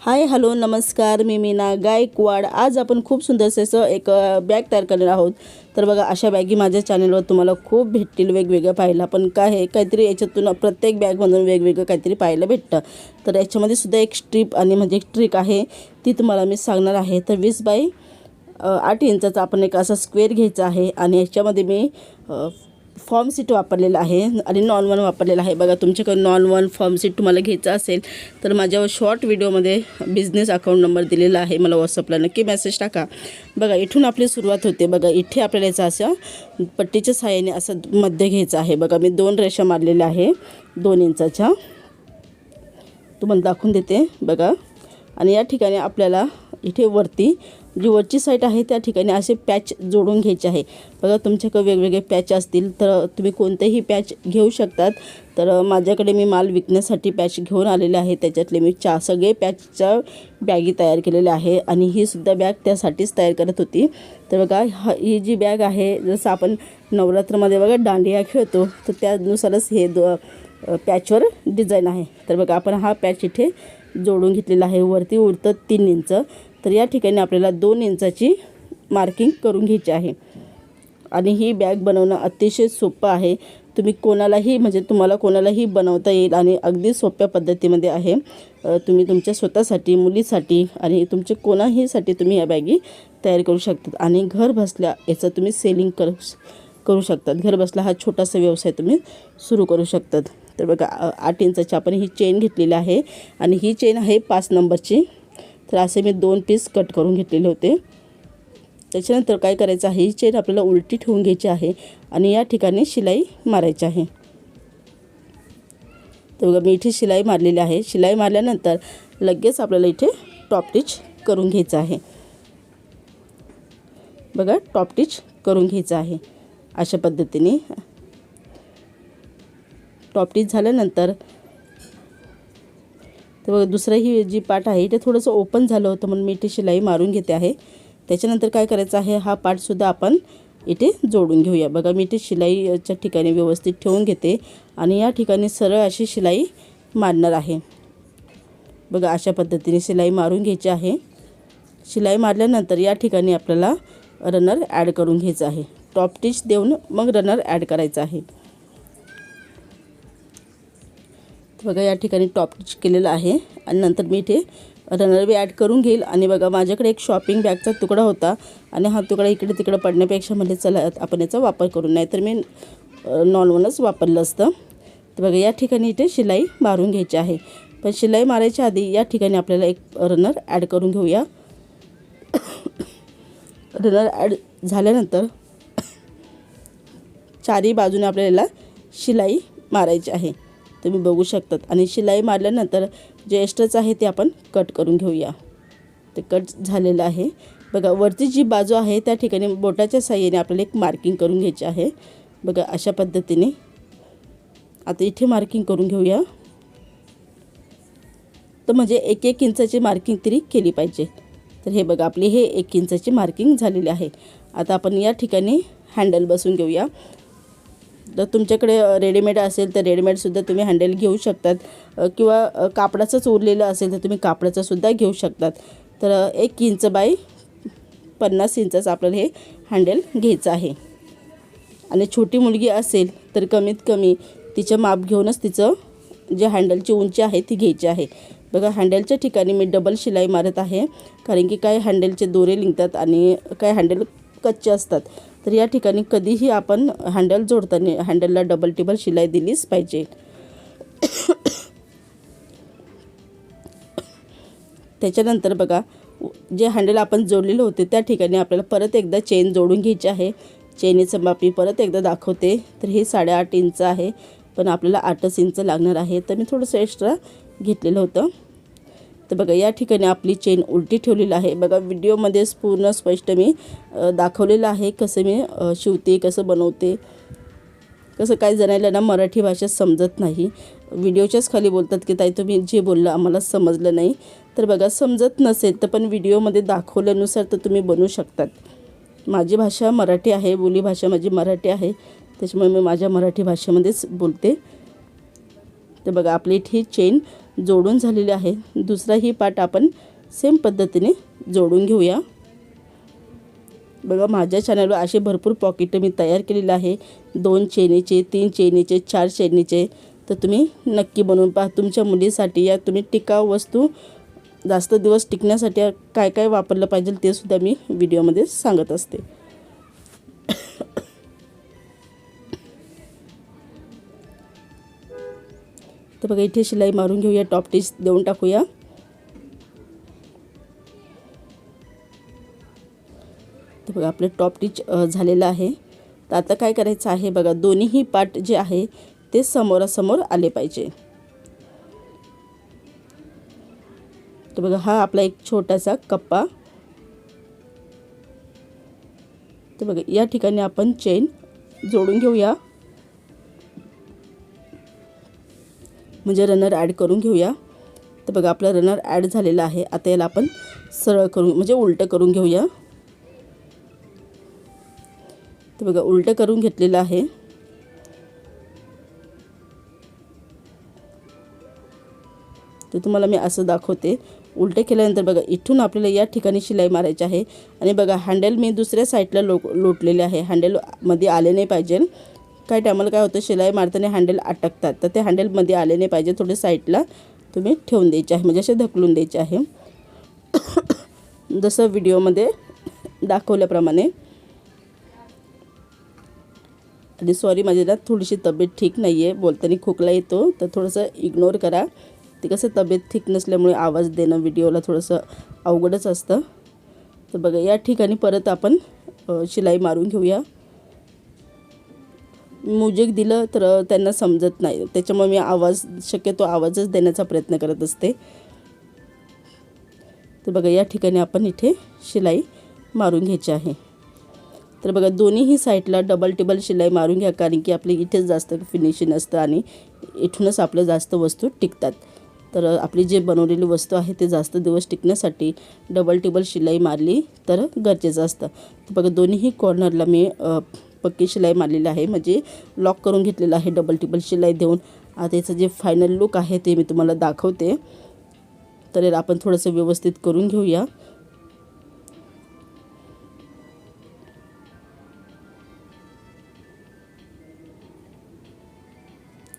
Hi hello नमस्कार, मी मीना गायकवाड। आज आपण खूप सुंदरसे असं एक बॅग तयार करणार आहोत। तर बघा, अशा बॅगी माझ्या चॅनलवर तुम्हाला खूप भेटतील वेगवेगळ्या पाहायला। पण काय आहे, काहीतरी याच्यातून प्रत्येक बॅगमधून वेगवेगळं काहीतरी पाहायला भेटतं। तर याच्यामध्ये सुद्धा एक स्ट्रीप आणि म्हणजे एक ट्रिक आहे, ती तुम्हाला मी सांगणार आहे। तर 20 बाय 8 इंचाचा आपण एक असा स्क्वेअर घ्यायचा आहे आणि याच्यामध्ये मी फॉर्म सीट वापरलेला आहे आणि नॉन वन वापरलेला आहे। बघा, तुमच्याकडे नॉन वन फॉर्म सीट तुम्हाला घ्यायचा असेल तर माझ्या शॉर्ट व्हिडिओमध्ये बिझनेस अकाउंट नंबर दिलेला आहे, मला व्हॉट्सअपला नक्की मेसेज टाका। बघा, इथून आपली सुरुवात होते। बघा, इथे आपल्याला याचा असं पट्टीच्या सहाय्याने असं मध्य घ्यायचं आहे। बघा, मी 2 रेषा मारलेल्या आहे 2 इंचाच्या, तुम्हाला दाखवून देते। बघा, आणि या ठिकाणी आपल्याला इथे वरती जी वरची साईड आहे त्या ठिकाणी असे पॅच जोडून घ्यायचे आहे। बघा, तुमच्याकडे वेगवेगळे पॅच असतील तर तुम्ही कोणतेही पॅच घेऊ शकतात। तर माझ्याकडे मी माल विकण्यासाठी पॅच घेऊन आलेले आहे, त्याच्यातले मी सगळे पॅचच्या बॅगी तयार केलेल्या आहे आणि ही सुद्धा बॅग त्यासाठीच तयार करत होती। तर बघा, ही जी बॅग आहे, जसं आपण नवरात्रामध्ये बघा दांडिया खेळतो तर त्यानुसारच हे पॅचवर डिझाईन आहे। तर बघा, आपण हा पॅच इथे जोडून घेतलेला आहे। वरती उरतं 3 इंच, तर या ठिकाणी आपल्याला 2 इंचाची मार्किंग करून घ्यायची आहे। आणि ही बॅग बनवणं अतिशय सोपं आहे। तुम्ही कोणालाही म्हणजे तुम्हाला कोणालाही बनवता येईल आणि अगदी सोप्या पद्धतीमध्ये आहे। तुम्ही तुमच्या स्वतःसाठी, मुलीसाठी आणि तुमच्या कोणाहीसाठी तुम्ही या बॅगी तयार करू शकतात आणि घर बसल्या याचं तुम्ही सेलिंग करू शकतात। घर बसल्या हा छोटासा व्यवसाय तुम्ही सुरू करू शकतात। तर बघा, 8 इंचाची आपण ही चेन घेतलेली आहे आणि ही चेन आहे 5 नंबरची। तर असे मी 2 पीस कट करून घेतलेले होते। त्याच्यानंतर काय करायचं आहे, ही चेन आपल्याला उलटी ठेवून घ्यायची आहे आणि या ठिकाणी शिलाई मारायची आहे। तर बघा, मी इथे शिलाई मारलेली आहे। शिलाई मारल्यानंतर लगेच आपल्याला इथे टॉप टिच करून घ्यायचं आहे। बघा, टॉप टिच करून घ्यायचं आहे अशा पद्धतीने। टॉप टिच झाल्यानंतर तर बघा, दुसरं ही जी पार्ट आहे ते थोडंसं ओपन झालं होतं म्हणून मी इथे शिलाई मारून घेते आहे। त्याच्यानंतर काय करायचं आहे, हा पार्टसुद्धा आपण इथे जोडून घेऊया। बघा, मी इथे शिलाईच्या ठिकाणी व्यवस्थित ठेवून घेते आणि या ठिकाणी सरळ अशी शिलाई मारणार आहे। बघा, अशा पद्धतीने शिलाई मारून घ्यायची आहे। शिलाई मारल्यानंतर या ठिकाणी आपल्याला रनर ॲड करून घ्यायचं आहे। टॉप टिच देऊन मग रनर ॲड करायचं आहे। बघा, या ठिकाणी टॉप टिच केलेलं आहे आणि नंतर मी इथे रनर बी ॲड करून घेईल। आणि बघा, माझ्याकडे एक शॉपिंग बॅगचा तुकडा होता आणि हा तुकडा इकडे तिकडे पडण्यापेक्षा म्हणजे चला आपण याचा वापर करू, नाही तर मी नॉन वनच वापरलं असतं। तर बघा, या ठिकाणी इथे शिलाई मारून घ्यायची आहे। पण शिलाई मारायच्या आधी या ठिकाणी आपल्याला एक रनर ॲड करून घेऊया। रनर ॲड झाल्यानंतर चारही बाजूने आपल्याला शिलाई मारायची आहे, तुम्ही बघू शकतात। आणि शिलाई मारल्यानंतर जे एक्स्ट्राचं आहे ते आपण कट करून घेऊया। ते कट झालेलं आहे। बघा, वरती जी बाजू आहे त्या ठिकाणी बोटाच्या साहाय्याने आपल्याला एक मार्किंग करून घ्यायची आहे। बघा, अशा पद्धतीने आता इथे मार्किंग करून घेऊया। तर म्हणजे 1-1 इंचाची मार्किंग तरी केली पाहिजे। तर हे बघा, आपली हे 1 इंचाची मार्किंग झालेली आहे। आता आपण या ठिकाणी हँडल बसवून घेऊया। जर तुमच्याकडे रेडीमेड असेल तर रेडीमेडसुद्धा तुम्ही हँडल घेऊ शकतात, किंवा कापडाचंच उरलेलं असेल तर तुम्ही कापडाचंसुद्धा घेऊ शकतात। तर 1 इंच बाय 50 इंचाचं आपल्याला हे हँडल घ्यायचं आहे। आणि छोटी मुलगी असेल तर कमीत कमी तिचं माप घेऊनच तिचं जे हँडलची उंची आहे ती घ्यायची आहे। बघा, हँडलच्या ठिकाणी मी डबल शिलाई मारत आहे, कारण की काही हँडलचे दोरे निघतात आणि काही हँडल कच्चे असतात। तर या ठिकाणी कधीही आपण हँडल जोडताना हँडलला डबल टिबल शिलाई दिलीच पाहिजे। त्याच्यानंतर बघा, जे हँडल आपण जोडलेलं होते त्या ठिकाणी आपल्याला परत एकदा चेन जोडून घ्यायची आहे। चेनीचं माप मी परत एकदा दाखवते। तर हे 8.5 इंच आहे, पण आपल्याला 8च इंच लागणार आहे, तर मी थोडंसं एक्स्ट्रा घेतलेलं होतं। तर बघा, या ठिकाणी आपली चेन उलटी ठेवलेली आहे। बघा, व्हिडिओमध्येच पूर्ण स्पष्ट मी दाखवलेलं आहे कसं मी शिवते, कसं बनवते। कसं काय जणायला ना मराठी भाषा समजत नाही, व्हिडिओच्याच खाली बोलतात की ताई तुम्ही जे बोललं आम्हाला समजलं नाही। तर बघा, समजत नसेल तर पण व्हिडिओमध्ये दाखवल्यानुसार तर तुम्ही बनवू शकतात। माझी भाषा मराठी आहे, बोलीभाषा माझी मराठी आहे, त्याच्यामुळे मी माझ्या मराठी भाषेमध्येच बोलते। तर बघा आपली ही चेन जोडून झालेली आहे. दुसराही पार्ट आपण सेम पद्धतीने जोडून घेऊया. बघा माझ्या चॅनलवर असे भरपूर पॉकेट मी तयार केलेले आहे. 2 चेनीचे, 3 चेनीचे, 4 चेनीचे. तर तुम्ही नक्की बनवून पहा. तुमच्या मुलीसाठी या तुम्ही टिकाऊ वस्तू जास्त दिवस टिकण्यासाठी काय काय वापरलं पाहिजे ते सुद्धा मी व्हिडिओमध्ये सांगत असते. तर बघा इथे शिलाई मारून घेऊया. टॉप टिच देऊन टाकूया. तर बघा आपले टॉप टिच झालेलं आहे. तर आता काय करायचं आहे बघा, दोन्हीही पार्ट जे आहे ते समोरासमोर आले पाहिजे. तर बघा हा आपला एक छोटासा कप्पा. तर बघा या ठिकाणी आपण चेन जोडून घेऊया, म्हणजे रनर ॲड करून घेऊया. तर बघा आपला रनर ॲड झालेला आहे. आता याला आपण सरळ करून म्हणजे उलटं करून घेऊया. तर बघा उलटं करून घेतलेलं आहे. तर तुम्हाला मी असं दाखवते. उलटे केल्यानंतर बघा इथून आपल्याला या ठिकाणी शिलाई मारायची आहे. आणि बघा हँडल मी दुसऱ्या साईडला लोटलेले आहे. हँडलमध्ये आले नाही पाहिजे. काय टायमाला काय होतं, शिलाई मारताना हँडल अटकतात, तर ते हँडलमध्ये आले नाही पाहिजे. थोडे साईडला तुम्ही ठेवून द्यायचे आहे, म्हणजे असे ढकलून द्यायचे आहे. जसं व्हिडिओमध्ये दाखवल्याप्रमाणे. आणि सॉरी माझी ना थोडीशी तब्येत ठीक नाही आहे, बोलताना खोकला येतो, तर थोडंसं इग्नोर करा. ते कसं तब्येत ठीक नसल्यामुळे आवाज देणं व्हिडिओला थोडंसं अवघडच असतं. तर बघा या ठिकाणी परत आपण शिलाई मारून घेऊया. म्युझिक दिलं तर त्यांना समजत नाही, त्याच्यामुळे मी शक्यतो आवाजच देण्याचा प्रयत्न करत असते. तर बघा या ठिकाणी आपण इथे शिलाई मारून घ्यायची आहे. तर बघा दोन्हीही साईडला डबल टिबल शिलाई मारून घ्या, कारण की आपली इथेच जास्त फिनिशिंग असतं आणि इथूनच आपलं जास्त वस्तू टिकतात. तर आपली जे बनवलेली वस्तू आहे ते जास्त दिवस टिकण्यासाठी डबल टिबल शिलाई मारली तर गरजेचं असतं. तर बघा दोन्हीही कॉर्नरला मी पक्की शिलाई मारलेली आहे, म्हणजे लॉक करून घेतलेलं आहे डबल टिबल शिलाई देऊन. आता याचं जे फायनल लुक आहे ते मी तुम्हाला दाखवते. तर आपण थोडंसं व्यवस्थित करून घेऊया.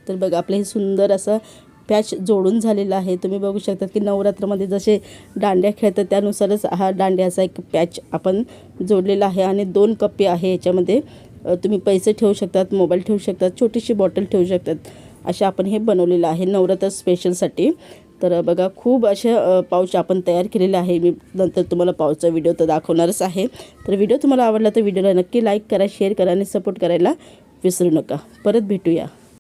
तर बघा आपलं हे सुंदर असं पॅच जोडून झालेलं आहे. तुम्ही बघू शकता की नवरात्रामध्ये जसे दांड्या खेळतात त्यानुसारच हा दांड्याचा एक पॅच आपण जोडलेला आहे. आणि 2 कप्पे आहे याच्यामध्ये. तुम्ही पैसे ठेवू शकतात, मोबाईल ठेवू शकतात, छोटीशी बॉटल ठेवू शकतात. असे आपण हे बनवलेलं आहे नवरात्र स्पेशलसाठी. तर बघा खूप असे पाऊच आपण तयार केलेले आहे. मी नंतर तुम्हाला पाऊचचा व्हिडिओ तर दाखवणारच आहे. तर व्हिडिओ तुम्हाला आवडला तर व्हिडिओला नक्की लाईक करा, शेअर करा आणि सपोर्ट करायला विसरू नका. परत भेटूया.